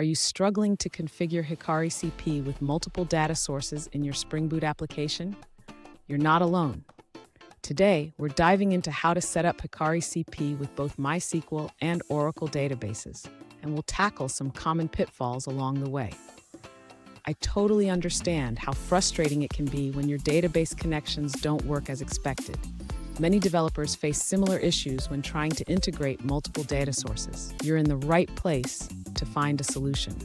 Are you struggling to configure HikariCP with multiple data sources in your Spring Boot application? You're not alone. Today, we're diving into how to set up HikariCP with both MySQL and Oracle databases, and we'll tackle some common pitfalls along the way. I totally understand how frustrating it can be when your database connections don't work as expected. Many developers face similar issues when trying to integrate multiple data sources. You're in the right place to find a solution.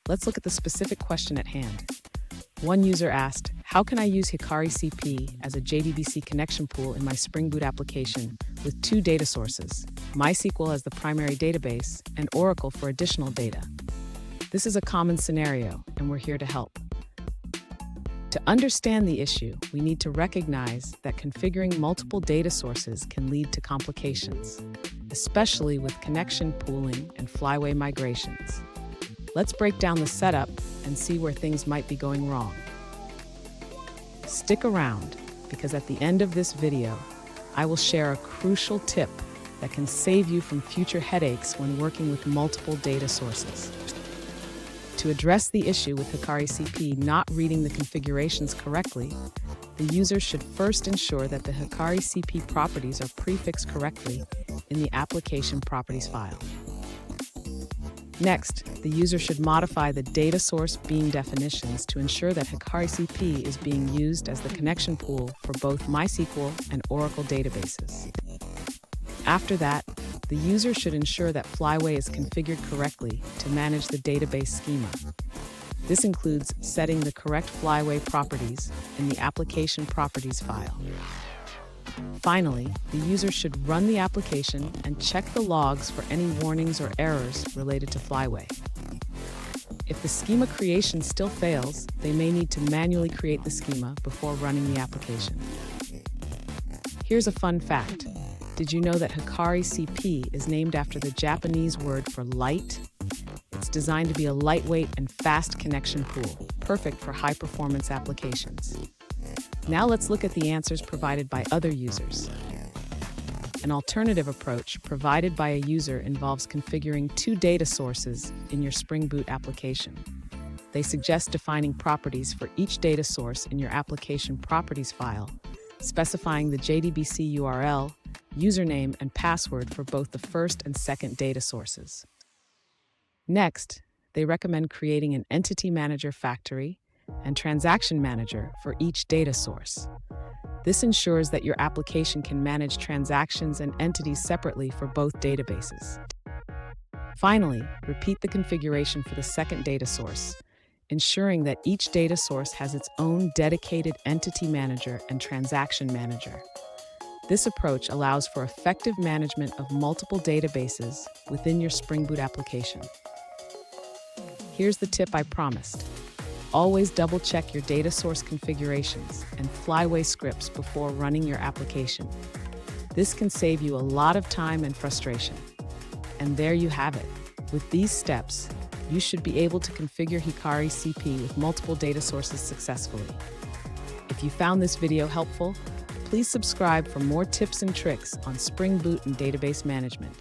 Let's look at the specific question at hand. One user asked, how can I use HikariCP as a JDBC connection pool in my Spring Boot application with two data sources, MySQL as the primary database and Oracle for additional data? This is a common scenario, and we're here to help. To understand the issue, we need to recognize that configuring multiple data sources can lead to complications, especially with connection pooling and Flyway migrations. Let's break down the setup and see where things might be going wrong. Stick around, because at the end of this video, I will share a crucial tip that can save you from future headaches when working with multiple data sources. To address the issue with HikariCP not reading the configurations correctly, the user should first ensure that the HikariCP properties are prefixed correctly in the application properties file. Next, the user should modify the data source being definitions to ensure that HikariCP is being used as the connection pool for both MySQL and Oracle databases. After that, the user should ensure that Flyway is configured correctly to manage the database schema. This includes setting the correct Flyway properties in the application properties file. Finally, the user should run the application and check the logs for any warnings or errors related to Flyway. If the schema creation still fails, they may need to manually create the schema before running the application. Here's a fun fact. Did you know that HikariCP is named after the Japanese word for light? It's designed to be a lightweight and fast connection pool, perfect for high-performance applications. Now let's look at the answers provided by other users. An alternative approach provided by a user involves configuring two data sources in your Spring Boot application. They suggest defining properties for each data source in your application properties file, specifying the JDBC URL, username, and password for both the first and second data sources. Next, they recommend creating an entity manager factory and transaction manager for each data source. This ensures that your application can manage transactions and entities separately for both databases. Finally, repeat the configuration for the second data source, ensuring that each data source has its own dedicated entity manager and transaction manager. This approach allows for effective management of multiple databases within your Spring Boot application. Here's the tip I promised. Always double-check your data source configurations and Flyway scripts before running your application. This can save you a lot of time and frustration. And there you have it. With these steps, you should be able to configure HikariCP with multiple data sources successfully. If you found this video helpful, please subscribe for more tips and tricks on Spring Boot and database management.